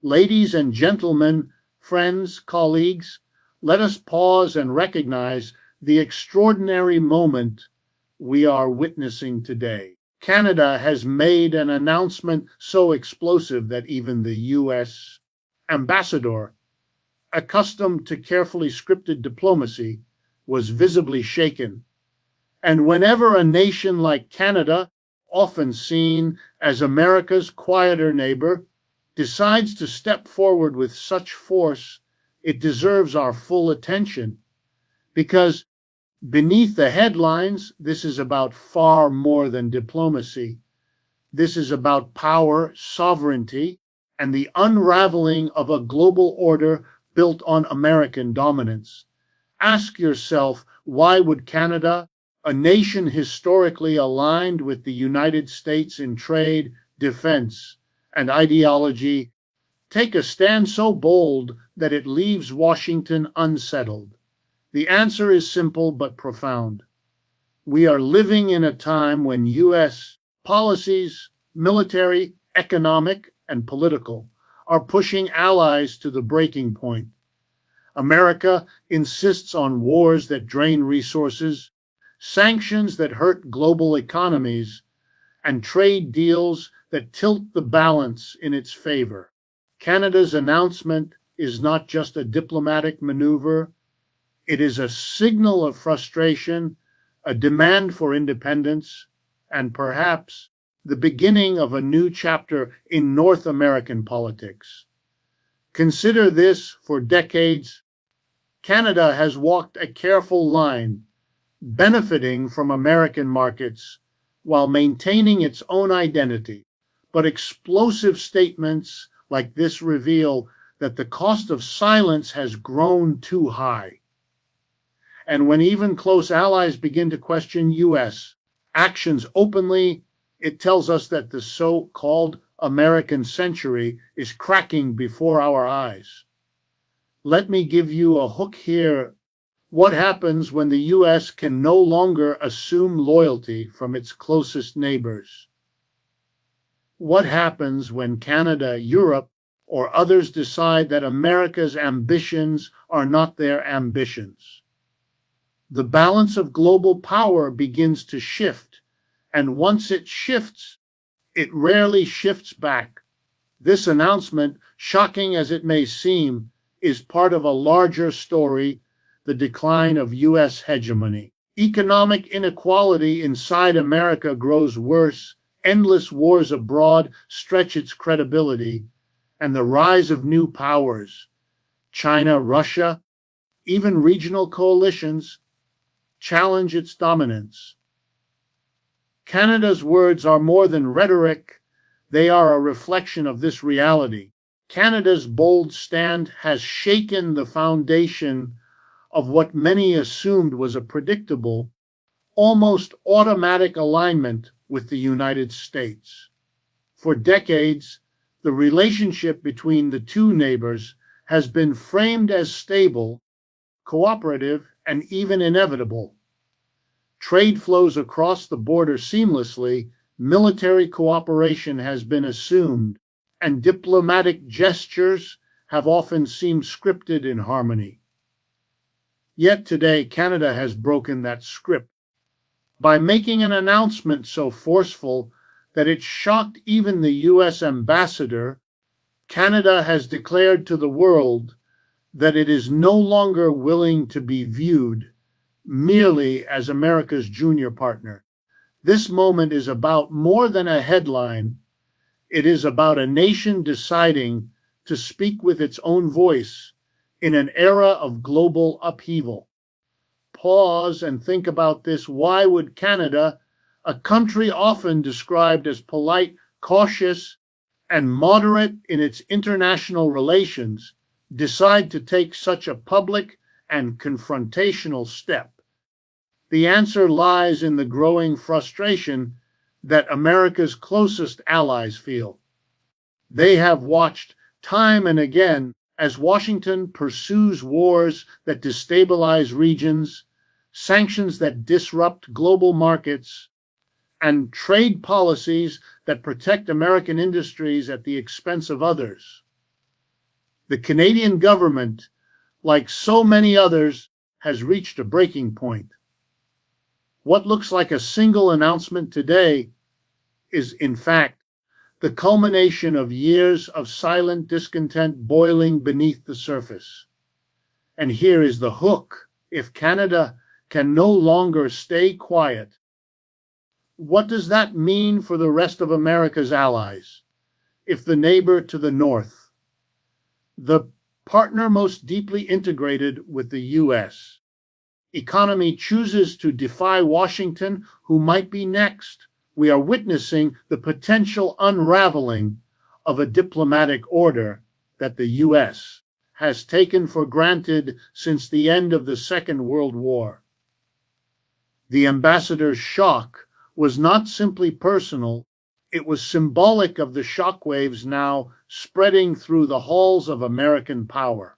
Ladies and gentlemen, friends, colleagues, let us pause and recognize the extraordinary moment we are witnessing today. Canada has made an announcement so explosive that even the U.S. ambassador, accustomed to carefully scripted diplomacy, was visibly shaken. And whenever a nation like Canada, often seen as America's quieter neighbor, decides to step forward with such force, it deserves our full attention. Because beneath the headlines, this is about far more than diplomacy. This is about power, sovereignty, and the unraveling of a global order built on American dominance. Ask yourself, why would Canada, a nation historically aligned with the United States in trade, defense, and ideology, take a stand so bold that it leaves Washington unsettled? The answer is simple but profound. We are living in a time when U.S. policies, military, economic, and political, are pushing allies to the breaking point. America insists on wars that drain resources, sanctions that hurt global economies, and trade deals that tilt the balance in its favor. Canada's announcement is not just a diplomatic maneuver, it is a signal of frustration, a demand for independence, and perhaps the beginning of a new chapter in North American politics. Consider this: for decades, Canada has walked a careful line, benefiting from American markets while maintaining its own identity. But explosive statements like this reveal that the cost of silence has grown too high. And when even close allies begin to question U.S. actions openly, it tells us that the so-called American century is cracking before our eyes. Let me give you a hook here. What happens when the U.S. can no longer assume loyalty from its closest neighbors? What happens when Canada, Europe, or others decide that America's ambitions are not their ambitions? The balance of global power begins to shift, and once it shifts, it rarely shifts back. This announcement, shocking as it may seem, is part of a larger story: the decline of U.S. hegemony. Economic inequality inside America grows worse, endless wars abroad stretch its credibility, and the rise of new powers, China, Russia, even regional coalitions, challenge its dominance. Canada's words are more than rhetoric, they are a reflection of this reality. Canada's bold stand has shaken the foundation of what many assumed was a predictable, almost automatic alignment with the United States. For decades, the relationship between the two neighbors has been framed as stable, cooperative, and even inevitable. Trade flows across the border seamlessly, military cooperation has been assumed, and diplomatic gestures have often seemed scripted in harmony. Yet today, Canada has broken that script by making an announcement so forceful that it shocked even the U.S. ambassador. Canada has declared to the world that it is no longer willing to be viewed merely as America's junior partner. This moment is about more than a headline. It is about a nation deciding to speak with its own voice in an era of global upheaval. Pause and think about this. Why would Canada, a country often described as polite, cautious, and moderate in its international relations, decide to take such a public and confrontational step? The answer lies in the growing frustration that America's closest allies feel. They have watched time and again as Washington pursues wars that destabilize regions, sanctions that disrupt global markets, and trade policies that protect American industries at the expense of others. The Canadian government, like so many others, has reached a breaking point. What looks like a single announcement today is, in fact, the culmination of years of silent discontent boiling beneath the surface. And here is the hook. If Canada can no longer stay quiet, what does that mean for the rest of America's allies? If the neighbor to the north, the partner most deeply integrated with the US, economy chooses to defy Washington, who might be next? We are witnessing the potential unraveling of a diplomatic order that the US has taken for granted since the end of the Second World War. The ambassador's shock was not simply personal, it was symbolic of the shockwaves now spreading through the halls of American power.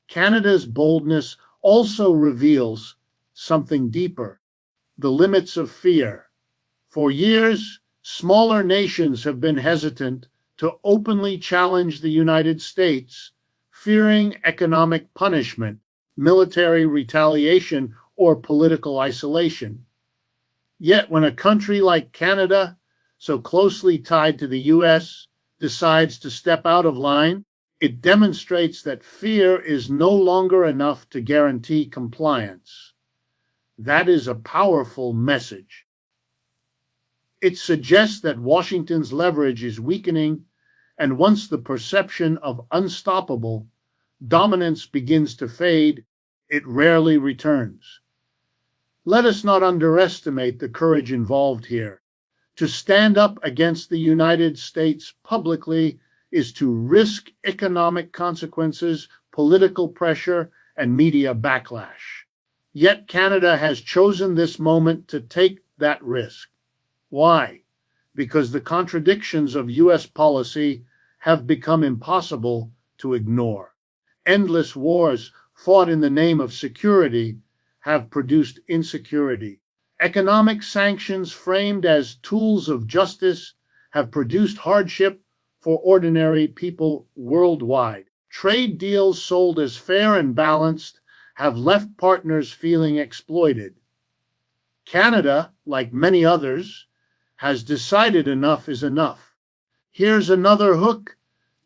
Canada's boldness also reveals something deeper, the limits of fear. For years, smaller nations have been hesitant to openly challenge the United States, fearing economic punishment, military retaliation, or political isolation. Yet when a country like Canada, so closely tied to the US, decides to step out of line, it demonstrates that fear is no longer enough to guarantee compliance. That is a powerful message. It suggests that Washington's leverage is weakening, and once the perception of unstoppable dominance begins to fade, it rarely returns. Let us not underestimate the courage involved here. To stand up against the United States publicly is to risk economic consequences, political pressure, and media backlash. Yet Canada has chosen this moment to take that risk. Why? Because the contradictions of US policy have become impossible to ignore. Endless wars fought in the name of security have produced insecurity. Economic sanctions framed as tools of justice have produced hardship for ordinary people worldwide. Trade deals sold as fair and balanced have left partners feeling exploited. Canada, like many others, has decided enough is enough. Here's another hook.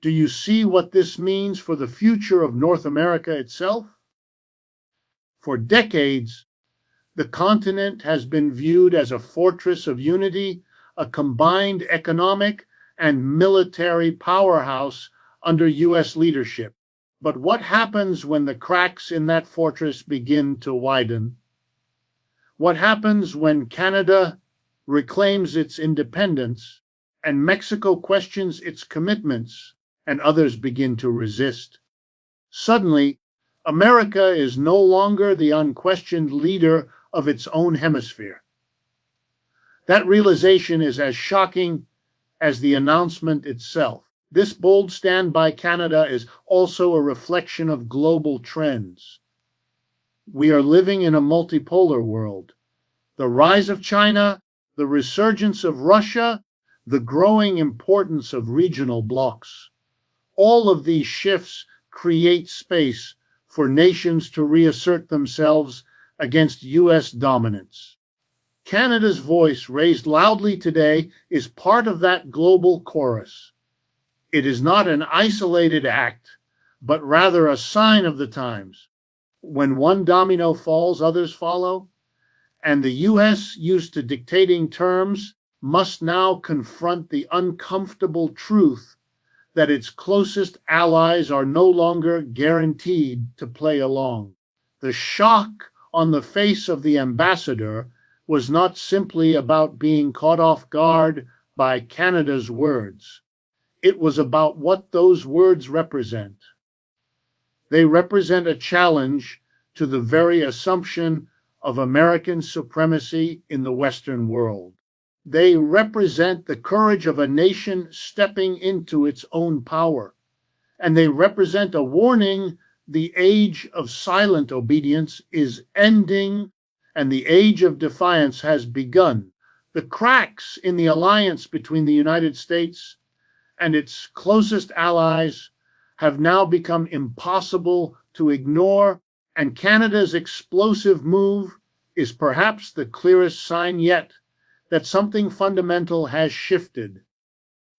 Do you see what this means for the future of North America itself? For decades, the continent has been viewed as a fortress of unity, a combined economic and military powerhouse under US leadership. But what happens when the cracks in that fortress begin to widen? What happens when Canada reclaims its independence and Mexico questions its commitments and others begin to resist? Suddenly, America is no longer the unquestioned leader of its own hemisphere. That realization is as shocking as the announcement itself. This bold stand by Canada is also a reflection of global trends. We are living in a multipolar world. The rise of China, the resurgence of Russia, the growing importance of regional blocs. All of these shifts create space for nations to reassert themselves against US dominance. Canada's voice, raised loudly today, is part of that global chorus. It is not an isolated act, but rather a sign of the times. When one domino falls, others follow, and the US, used to dictating terms, must now confront the uncomfortable truth that its closest allies are no longer guaranteed to play along. The shock on the face of the ambassador was not simply about being caught off guard by Canada's words. It was about what those words represent. They represent a challenge to the very assumption of American supremacy in the Western world. They represent the courage of a nation stepping into its own power. And they represent a warning: the age of silent obedience is ending, and the age of defiance has begun. The cracks in the alliance between the United States and its closest allies have now become impossible to ignore, and Canada's explosive move is perhaps the clearest sign yet that something fundamental has shifted.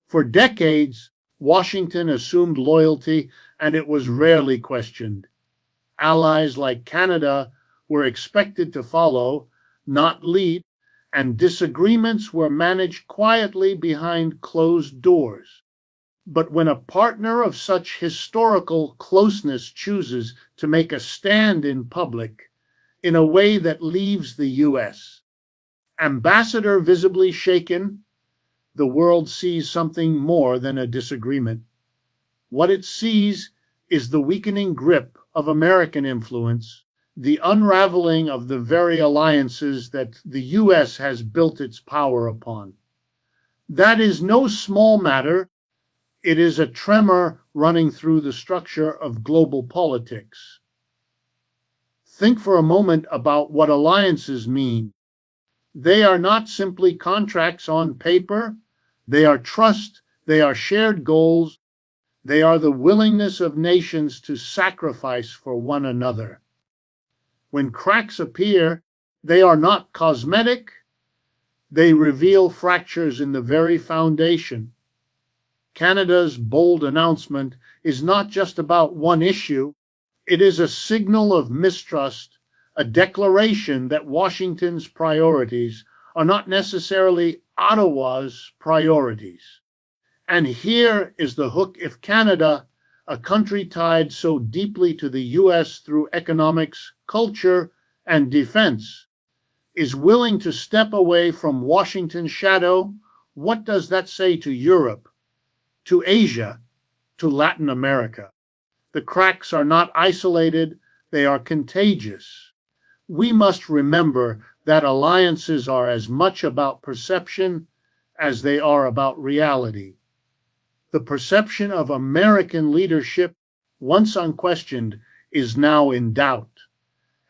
For decades, Washington assumed loyalty, and it was rarely questioned. Allies like Canada were expected to follow, not lead, and disagreements were managed quietly behind closed doors. But when a partner of such historical closeness chooses to make a stand in public in a way that leaves the U.S. ambassador visibly shaken, the world sees something more than a disagreement. What it sees is the weakening grip of American influence, the unraveling of the very alliances that the U.S. has built its power upon. That is no small matter. It is a tremor running through the structure of global politics. Think for a moment about what alliances mean. They are not simply contracts on paper. They are trust. They are shared goals. They are the willingness of nations to sacrifice for one another. When cracks appear, they are not cosmetic. They reveal fractures in the very foundation. Canada's bold announcement is not just about one issue. It is a signal of mistrust, a declaration that Washington's priorities are not necessarily Ottawa's priorities. And here is the hook: if Canada, a country tied so deeply to the U.S. through economics, culture, and defense, is willing to step away from Washington's shadow, what does that say to Europe, to Asia, to Latin America? The cracks are not isolated, they are contagious. We must remember that alliances are as much about perception as they are about reality. The perception of American leadership, once unquestioned, is now in doubt.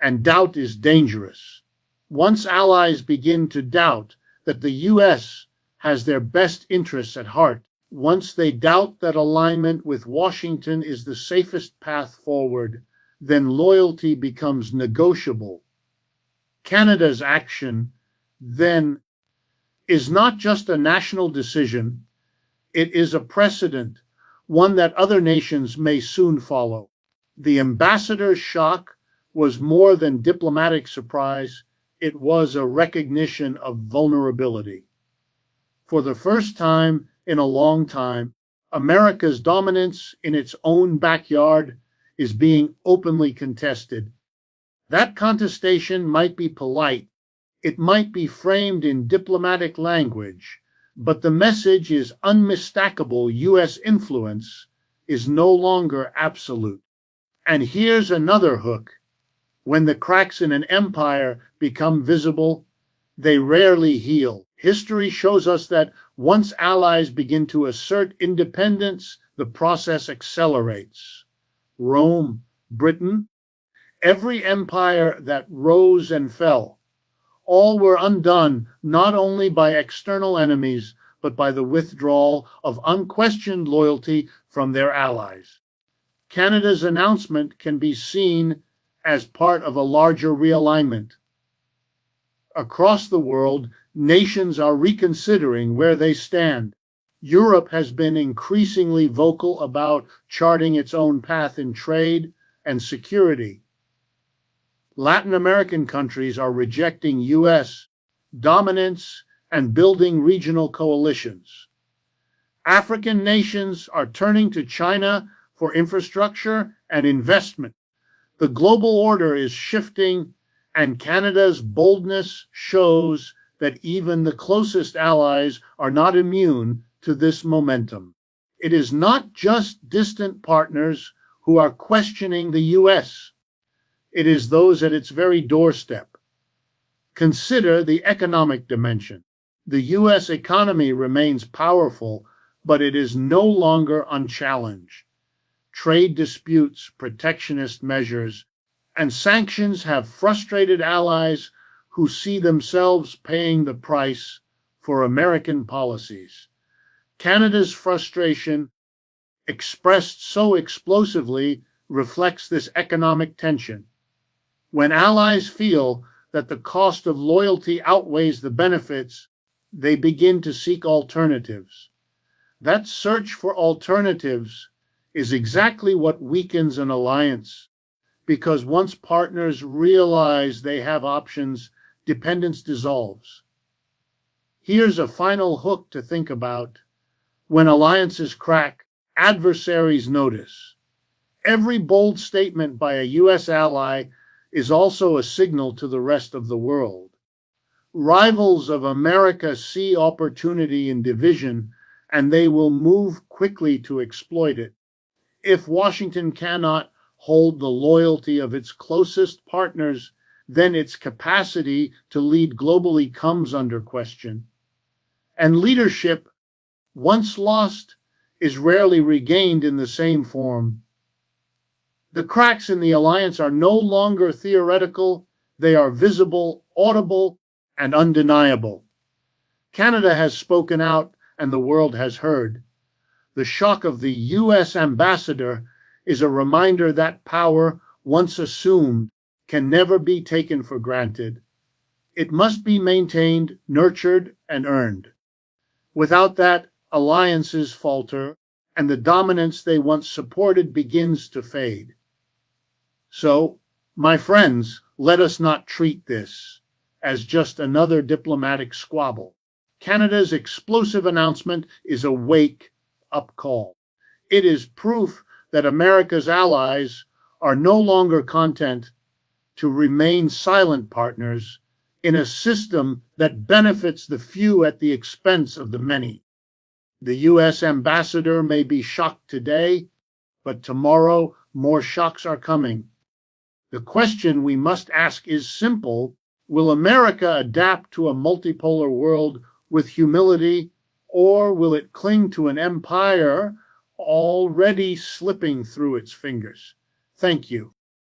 And doubt is dangerous. Once allies begin to doubt that the U.S. has their best interests at heart, once they doubt that alignment with Washington is the safest path forward, then loyalty becomes negotiable. Canada's action, then, is not just a national decision. It is a precedent, one that other nations may soon follow. The ambassador's shock was more than diplomatic surprise. It was a recognition of vulnerability. For the first time in a long time, America's dominance in its own backyard is being openly contested. That contestation might be polite. It might be framed in diplomatic language. But the message is unmistakable: U.S. influence is no longer absolute. And here's another hook. When the cracks in an empire become visible, they rarely heal. History shows us that once allies begin to assert independence, the process accelerates. Rome, Britain, every empire that rose and fell, all were undone not only by external enemies, but by the withdrawal of unquestioned loyalty from their allies. Canada's announcement can be seen as part of a larger realignment. Across the world, nations are reconsidering where they stand. Europe has been increasingly vocal about charting its own path in trade and security. Latin American countries are rejecting U.S. dominance and building regional coalitions. African nations are turning to China for infrastructure and investment. The global order is shifting, and Canada's boldness shows that even the closest allies are not immune to this momentum. It is not just distant partners who are questioning the U.S. It is those at its very doorstep. Consider the economic dimension. The U.S. economy remains powerful, but it is no longer unchallenged. Trade disputes, protectionist measures, and sanctions have frustrated allies who see themselves paying the price for American policies. Canada's frustration expressed so explosively, reflects this economic tension. When allies feel that the cost of loyalty outweighs the benefits, they begin to seek alternatives. That search for alternatives is exactly what weakens an alliance, because once partners realize they have options, dependence dissolves. Here's a final hook to think about. When alliances crack, adversaries notice. Every bold statement by a U.S. ally is also a signal to the rest of the world. Rivals of America see opportunity in division, and they will move quickly to exploit it. If Washington cannot hold the loyalty of its closest partners, then its capacity to lead globally comes under question. And leadership, once lost, is rarely regained in the same form. The cracks in the alliance are no longer theoretical, they are visible, audible, and undeniable. Canada has spoken out, and the world has heard. The shock of the U.S. ambassador is a reminder that power, once assumed, can never be taken for granted. It must be maintained, nurtured, and earned. Without that, alliances falter, and the dominance they once supported begins to fade. So, my friends, let us not treat this as just another diplomatic squabble. Canada's explosive announcement is a wake-up call. It is proof that America's allies are no longer content to remain silent partners in a system that benefits the few at the expense of the many. The U.S. ambassador may be shocked today, but tomorrow more shocks are coming. The question we must ask is simple. Will America adapt to a multipolar world with humility, or will it cling to an empire already slipping through its fingers? Thank you.